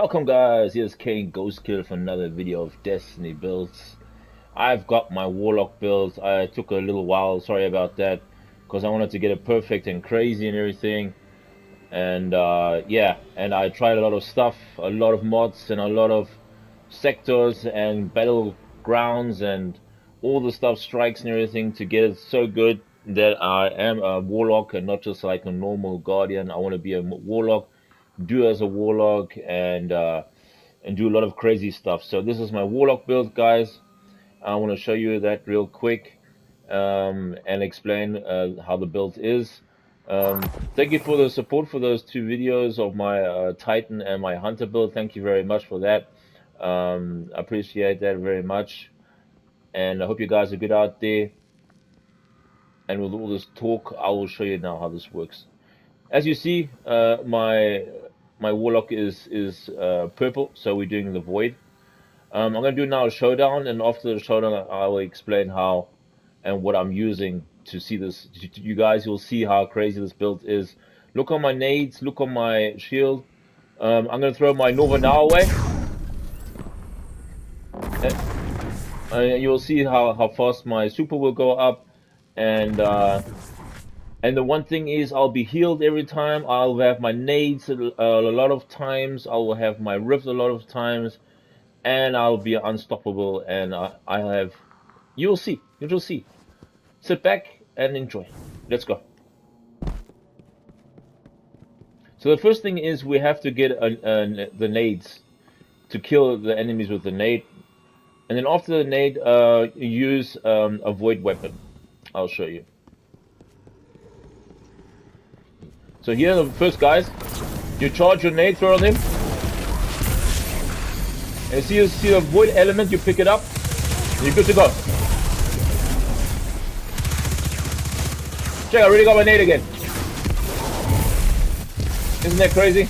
Welcome guys, here's CAINGHOSTKILLER for another video of Destiny builds. I've got my Warlock build. I took a little while, sorry about that, because I wanted to get it perfect and crazy and everything. And yeah, and I tried a lot of stuff, a lot of mods and a lot of sectors and battlegrounds and all the stuff, strikes and everything to get it so good that I am a Warlock and not just like a normal Guardian. I want to be a Warlock, do as a Warlock, and do a lot of crazy stuff. So this is my Warlock build, guys. I want to show you that real quick and explain how the build is. Thank you for the support for those two videos of my Titan and my Hunter build. Thank you very much for that. I appreciate that very much, and I hope you guys are good out there. And with all this talk, I will show you now how this works. As you see, my Warlock is purple, so we're doing the Void. I'm gonna do now a showdown, and after the showdown, I will explain how and what I'm using to see this. You guys, you'll see how crazy this build is. Look on my nades, look on my shield. I'm gonna throw my Nova now away. You'll see how fast my super will go up, and the one thing is I'll be healed every time. I'll have my nades a lot of times. I will have my rift a lot of times, and I'll be unstoppable. And I have, you'll see, you'll see. Sit back and enjoy. Let's go. So the first thing is we have to get the nades to kill the enemies with the nade, and then after the nade, use a void weapon. I'll show you. So here, the first guys, you charge your nade, throw on him, and see the void element. You pick it up, and you're good to go. Check, I already got my nade again. Isn't that crazy?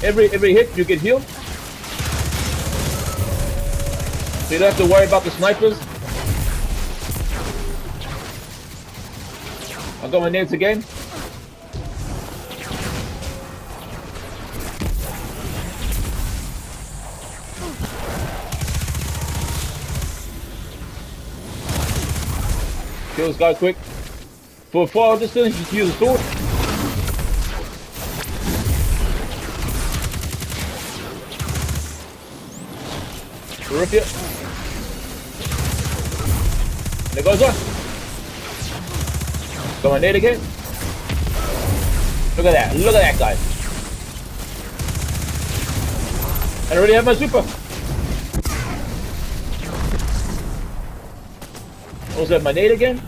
Every hit you get healed. So you don't have to worry about the snipers. I got my nades again. Kill this guy quick. For far distance, just use a sword. Rip it. There goes one. Got my nade again. Look at that. Look at that, guys. I already have my super. Also have my nade again.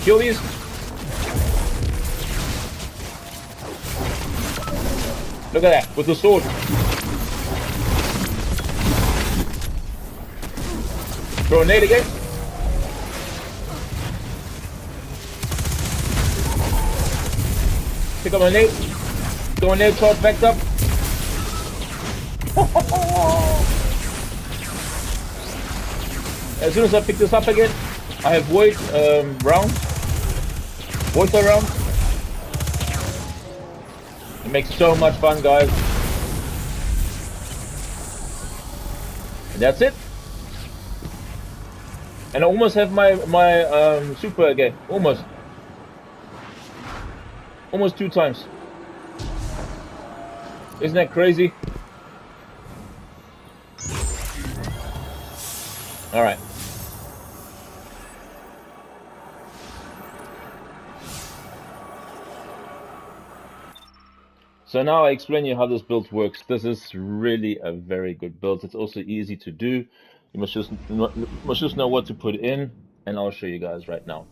Kill these. Look at that, with the sword. Throw a nade again. Pick up my nade. Throw a nade, charge back up. As soon as I pick this up again, I have void rounds. Void rounds. It makes so much fun, guys. And that's it. And I almost have my super again. Almost 2 times. Isn't that crazy? All right. So now I explain you how this build works. This is really a very good build. It's also easy to do. You must just know what to put in, and I'll show you guys right now.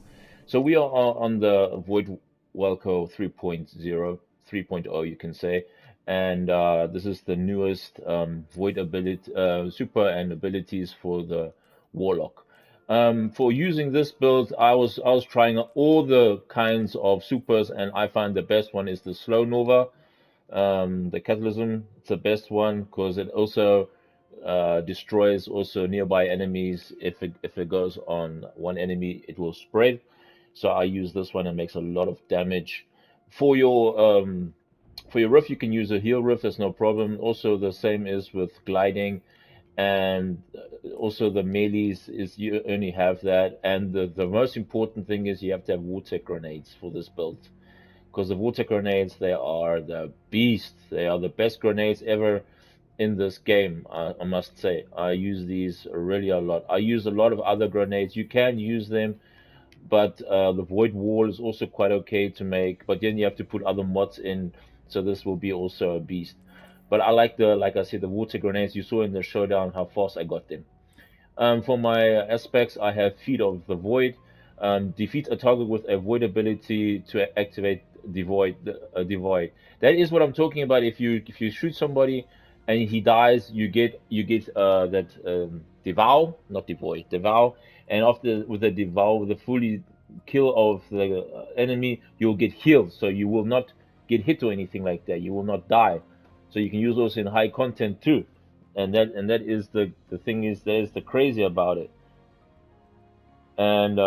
So we are on the Void Welco 3.0, 3.0 you can say, and this is the newest Void ability, super and abilities for the Warlock. For using this build, I was trying all the kinds of supers, and I find the best one is the Slow Nova. The Catalysm, it's the best one because it also destroys also nearby enemies. If it goes on one enemy, it will spread. So I use this one and makes a lot of damage. For your riff, you can use a heal riff. That's no problem. Also, the same is with gliding, and also the melees is you only have that. And the most important thing is you have to have water grenades for this build, because the water grenades, they are the beast. They are the best grenades ever in this game. I must say, I use these really a lot. I use a lot of other grenades. You can use them, but the void wall is also quite okay to make. But then you have to put other mods in, so this will be also a beast. But I like like I said, the water grenades. You saw in the showdown how fast I got them. For my aspects, I have Feet of the Void. Defeat a target with a void ability to activate Devoid. That is what I'm talking about. If you shoot somebody and he dies, you get that devour, not devoid, devour. And after with the devour, with the fully kill of the enemy, you'll get healed. So you will not get hit or anything like that. You will not die. So you can use those in high content too, and that is the thing, is that is the crazy about it. And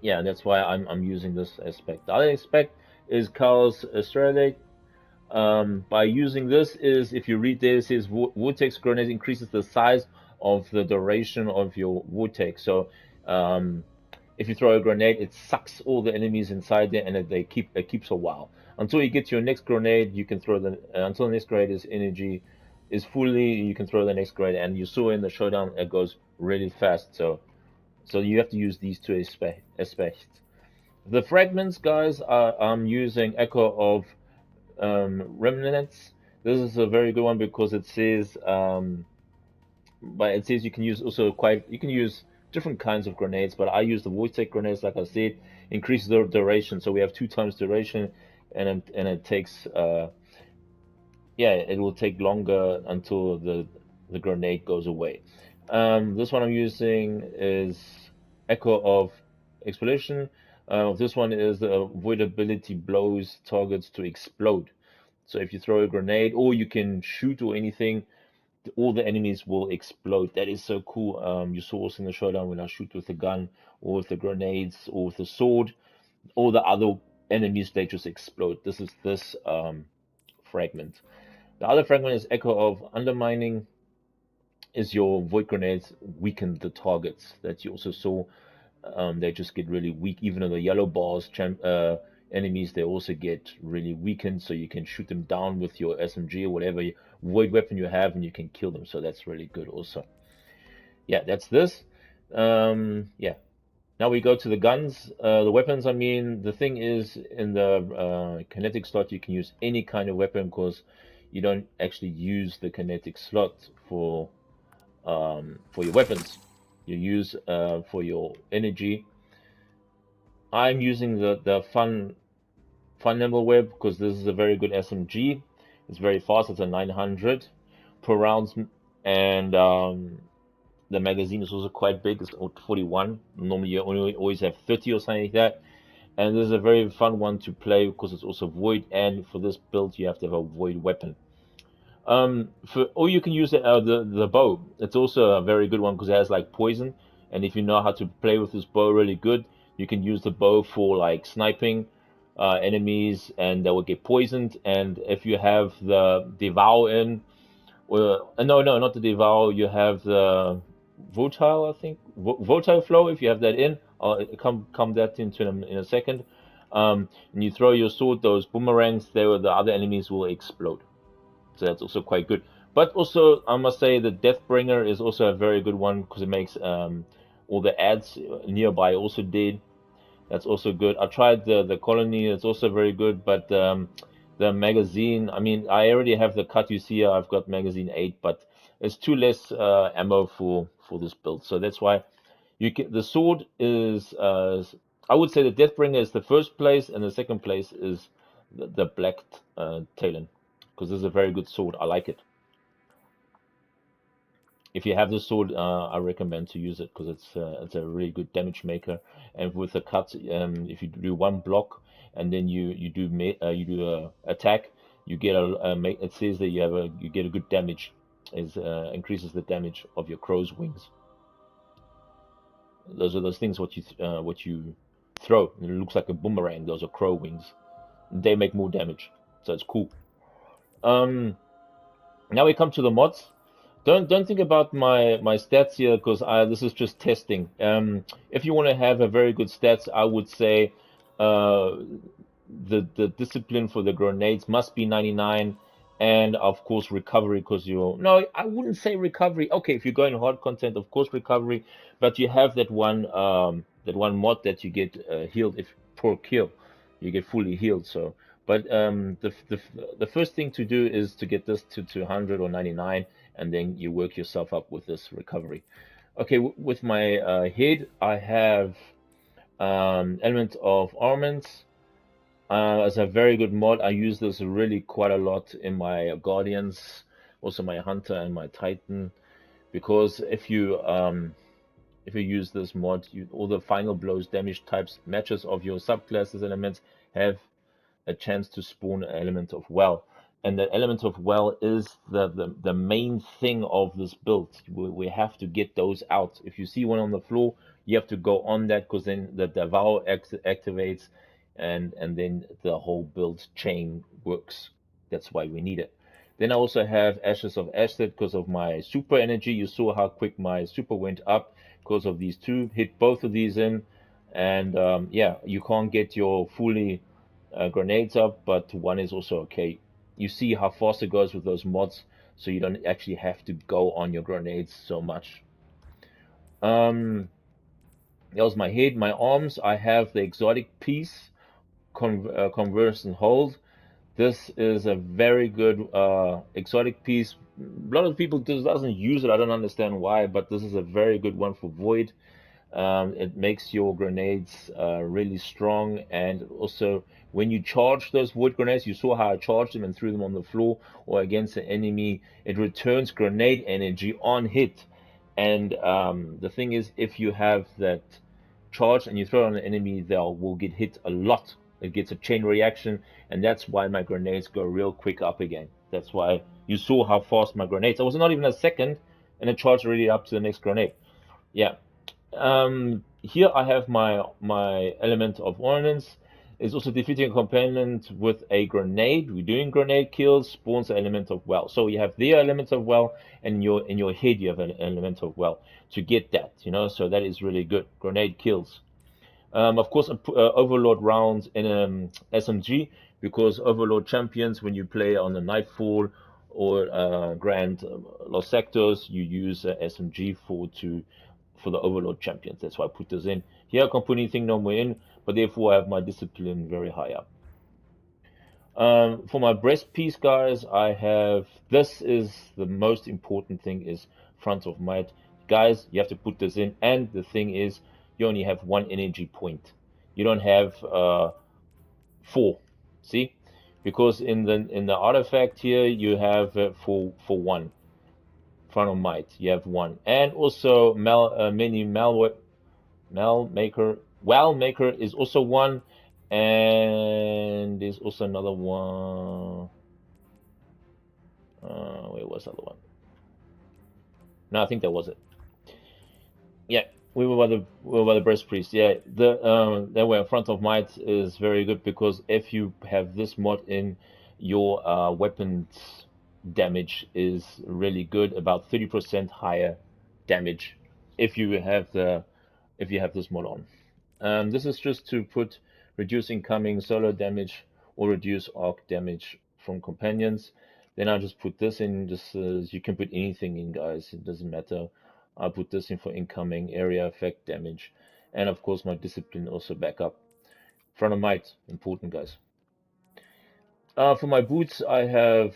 yeah, that's why I'm using this aspect. The other aspect is Carl's Australia. By using this, is if you read there, it says vortex grenade increases the size of the duration of your vortex. So um, if you throw a grenade, it sucks all the enemies inside there, and it keeps a while until you get to your next grenade. You can throw until the next grenade is energy is fully. You can throw the next grenade, and you saw in the showdown it goes really fast. So you have to use these two aspects. The fragments, guys, I'm using Echo of Remnants. This is a very good one because it says but it says you can use also you can use different kinds of grenades, but I use the vortex grenades. Like I said, increases the duration, so we have 2 times duration, and it takes yeah, it will take longer until the grenade goes away. This one I'm using is Echo of Explosion. This one is the void ability blows targets to explode. So if you throw a grenade or you can shoot or anything, all the enemies will explode. That is so cool. You saw us in the showdown when I shoot with the gun or with the grenades or with the sword, all the other enemies, they just explode. This is this fragment. The other fragment is Echo of Undermining. Is your void grenades weaken the targets that you also saw? They just get really weak. Even in the yellow bars, enemies, they also get really weakened. So you can shoot them down with your SMG or whatever void weapon you have, and you can kill them. So that's really good also. Yeah, that's this. Yeah. Now we go to the guns, the weapons. I mean, the thing is, in the kinetic slot, you can use any kind of weapon because you don't actually use the kinetic slot for your weapons. You use for your energy. I'm using the fun nimble web because this is a very good SMG. It's very fast. It's a 900 per rounds, and the magazine is also quite big. It's 41. Normally you always have 30 or something like that. And this is a very fun one to play because it's also void. And for this build, you have to have a void weapon. Or you can use the bow. It's also a very good one because it has like poison, and if you know how to play with this bow really good, you can use the bow for like sniping enemies, and they will get poisoned. And if you have the devour in, or no, not the devour, you have the volatile, I think, volatile flow. If you have that in, I'll come that into in a second. And you throw your sword, those boomerangs, the other enemies will explode. So that's also quite good. But also, I must say, the Deathbringer is also a very good one because it makes all the ads nearby also dead. That's also good. I tried the Colony. It's also very good. But the magazine, I mean, I already have the cut. You see, I've got magazine 8, but it's too less ammo for this build. So that's why the sword is. I would say the Deathbringer is the first place, and the second place is the Black Talon, because this is a very good sword. I like it. If you have the sword, I recommend to use it because it's a really good damage maker. And with the cut, if you do one block and then you do a attack, you get it says that you get a good damage increases the damage of your crow's wings. Those are those things what you throw. It looks like a boomerang. Those are crow wings. They make more damage, so it's cool. Now we come to the mods. Don't think about my stats here because this is just testing. If you want to have a very good stats, I would say uh, the discipline for the grenades must be 99, and of course recovery because you no, I wouldn't say recovery. Okay, if you're going hard content, of course recovery, but you have that one mod that you get healed if per kill, you get fully healed. So, but the first thing to do is to get this to 200 or 99, and then you work yourself up with this recovery. Okay, with my head, I have element of armaments. As a very good mod, I use this really quite a lot in my Guardians, also my Hunter and my Titan, because if you use this mod, all the final blows, damage types, matches of your subclasses elements have a chance to spawn an element of well. And the element of well is the main thing of this build. We have to get those out. If you see one on the floor, you have to go on that because then the devour activates and then the whole build chain works. That's why we need it. Then I also have Ashes of Ashted because of my super energy. You saw how quick my super went up because of these two. Hit both of these in, and yeah, you can't get your fully grenades up, but one is also okay. You see how fast it goes with those mods, so you don't actually have to go on your grenades so much. Um, that was my head. My arms, I have the exotic piece, converse and hold. This is a very good exotic piece. A lot of people just doesn't use it. I don't understand why, but this is a very good one for void. It makes your grenades really strong, and also when you charge those void grenades, you saw how I charged them and threw them on the floor or against an enemy, it returns grenade energy on hit. And the thing is, if you have that charge and you throw it on an enemy, they will get hit a lot. It gets a chain reaction, and that's why my grenades go real quick up again. That's why you saw how fast my grenades. I was not even a second, and it charged already up to the next grenade. Yeah, here I have my element of ordnance. It's also defeating a component with a grenade. We're doing grenade kills, spawns an element of well. So you have the element of well, and in your head you have an element of well to get that, you know. So that is really good. Grenade kills. Of course, Overlord rounds in SMG because Overlord champions, when you play on the Nightfall or Grand Lost Sectors, you use SMG for the Overlord champions. That's why I put this in. Here I can't put anything no more in, but therefore I have my discipline very high up. For my breast piece, guys, I have, this is the most important thing, is front of might. Guys, you have to put this in, and the thing is, you only have one energy point. You don't have four. See, because in the artifact here you have for one front of might. You have one, and also mini malware Malmaker. Wowmaker is also one, and there's also another one. Where was the other one? No, I think that was it. Yeah, we were by the breast priest. Yeah, that way in front of might is very good because if you have this mod in, your weapons damage is really good, about 30% higher damage if you have this mod on. This is just to put reduce incoming solo damage or reduce arc damage from companions. Then I just put this in. Just you can put anything in, guys. It doesn't matter. I put this in for incoming area effect damage, and of course my discipline also back up. Front of might, important, guys. For my boots, I have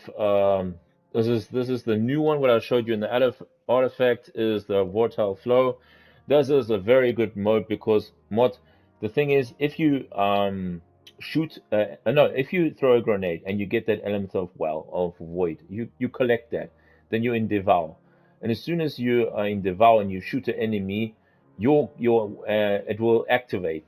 this is the new one. What I showed you in the artifact is the Vortile Flow. This is a very good mode because the thing is, if you shoot no, if you throw a grenade and you get that element of void, you collect that, then you're in devour, and as soon as you are in devour and you shoot an enemy, your it will activate,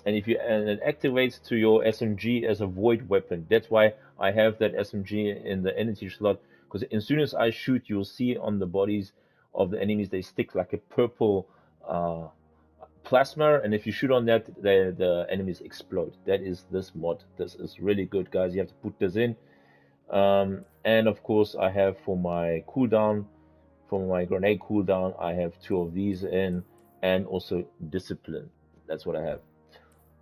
and it activates to your SMG as a void weapon. That's why I have that SMG in the energy slot, because as soon as I shoot, you'll see on the bodies of the enemies they stick like a purple plasma, and if you shoot on that, the enemies explode. That is this mod. This is really good, guys. You have to put this in. And of course, I have for my cooldown, for my grenade cooldown, I have 2 of these in, and also discipline. That's what I have.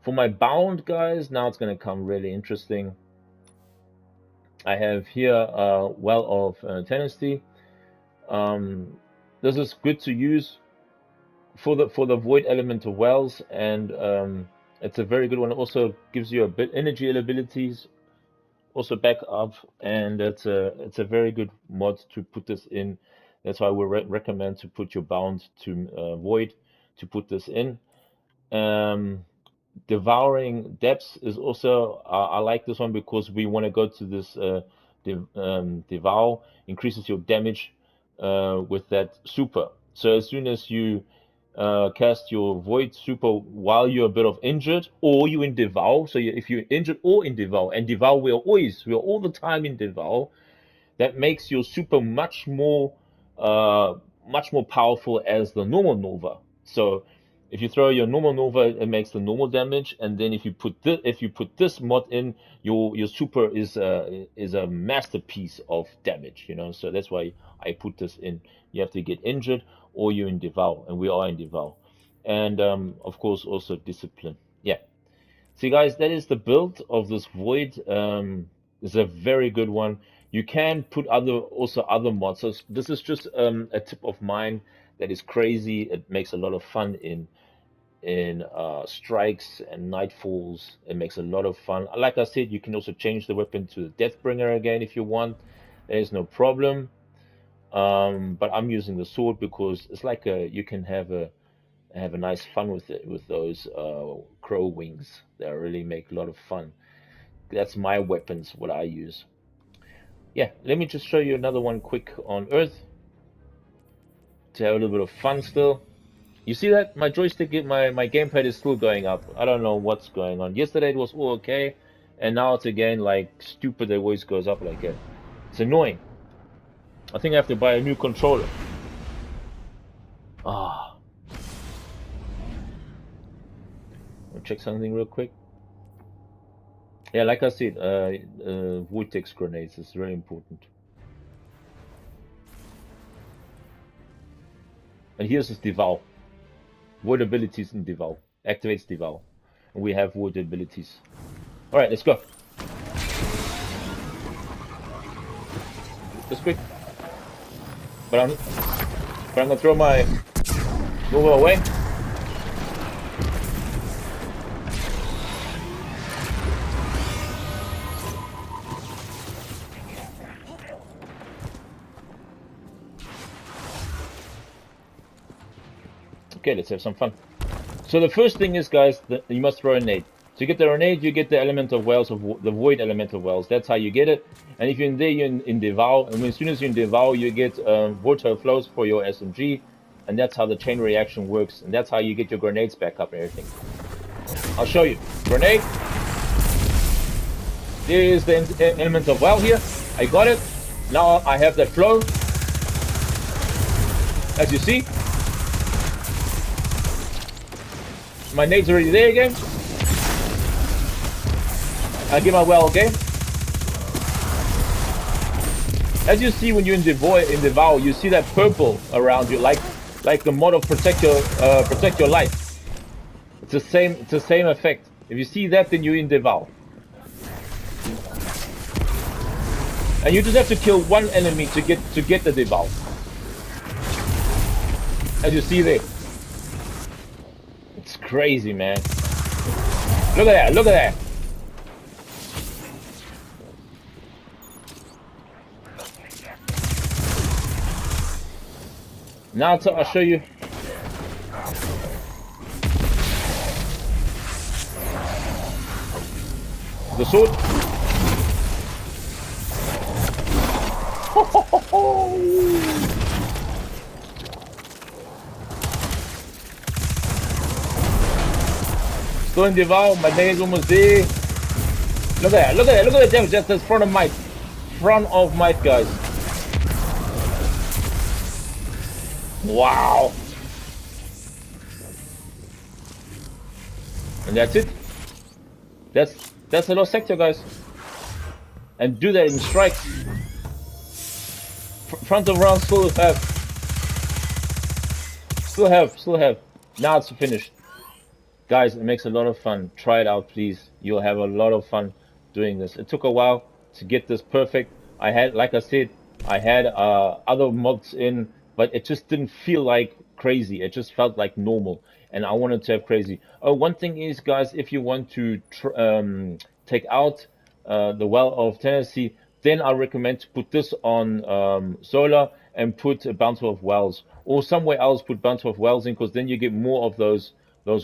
For my bound, guys, now it's going to come really interesting. I have here Well of Tenacity. This is good to use for the void element of wells, and it's a very good one. It also gives you a bit energy abilities, also back up, and it's a very good mod to put this in. That's why we recommend to put your bound to void to put this in. Devouring Depths is also I like this one because we want to go to this devour, increases your damage with that super. So as soon as you cast your void super while you're a bit of injured, or you in devour, so if you're injured or in devour, and devour we're all the time in devour, that makes your super much more powerful as the normal Nova. So if you throw your normal Nova, it makes the normal damage, and then if you put this mod in, your super is a masterpiece of damage, you know. So that's why I put this in. You have to get injured or you're in devour, and we are in devour, and of course also discipline. Yeah. See, guys, that is the build of this void. It's a very good one. You can put other mods. So this is just a tip of mine that is crazy. It makes a lot of fun in strikes and nightfalls. It makes a lot of fun. Like I said, you can also change the weapon to the Deathbringer again if you want. There is no problem. But I'm using the sword because it's like you can have a nice fun with it, with those crow wings. They really make a lot of fun. That's my weapons, what I use. Yeah, let me just show you another one quick on Earth to have a little bit of fun still. You see that? My joystick, my gamepad is still going up. I don't know what's going on. Yesterday it was all okay, and now it's again like stupid. It always goes up like that. It's annoying. I think I have to buy a new controller. Ah. I'll check something real quick. Yeah, like I said, vortex grenades is very important. And here's this devour. Void abilities in devour. Activates devour. And we have void abilities. Alright, let's go. Just quick. But I'm gonna throw my Nova away. Okay, let's have some fun. So the first thing is, guys, you must throw a nade. To get the grenade, you get the element of wells, of the void element of wells. That's how you get it. And if you're in there, you're in devour. And as soon as you're in devour, you get volatile flows for your SMG. And that's how the chain reaction works. And that's how you get your grenades back up and everything. I'll show you. Grenade. There is the element of well here. I got it. Now I have that flow. As you see. My nade's already there again. I get my well again. As you see when you're in devour, you see that purple around you, like the mod of protect your life. It's the same effect. If you see that, then you're in devour. And you just have to kill one enemy to get the devour. As you see there. It's crazy, man. Look at that, look at that. Now I'll show you. The sword. Still in devour, my day is almost there. Look at that, look at that, look at the damage just in front of my guys. Wow. And that's it. That's a lost sector, guys. And do that in strikes. Front of round still have. Now it's finished. Guys, it makes a lot of fun. Try it out, please. You'll have a lot of fun doing this. It took a while to get this perfect. I had, like I said, I had other mods in, but it just didn't feel like crazy. It just felt like normal, and I wanted to have crazy. Oh, one thing is, guys, if you want to take out the Well of Tennessee, then I recommend to put this on Solar and put a Bounty of Wells, or somewhere else put Bounty of Wells in, because then you get more of those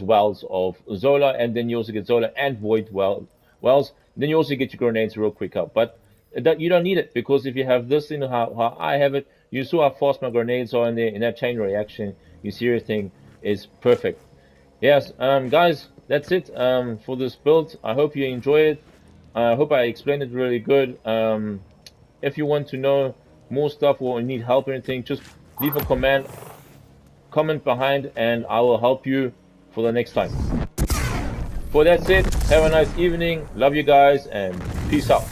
wells of Zola, and then you also get Zola and Void wells. Then you also get your grenades real quick up. But that you don't need it, because if you have this in how I have it, you saw how fast my grenades are in there in that chain reaction. You see everything is perfect. Yes, guys, that's it for this build. I hope you enjoy it. I hope I explained it really good. If you want to know more stuff or need help or anything, just leave a comment behind, and I will help you for the next time. For that's it. Have a nice evening. Love you guys, and peace out.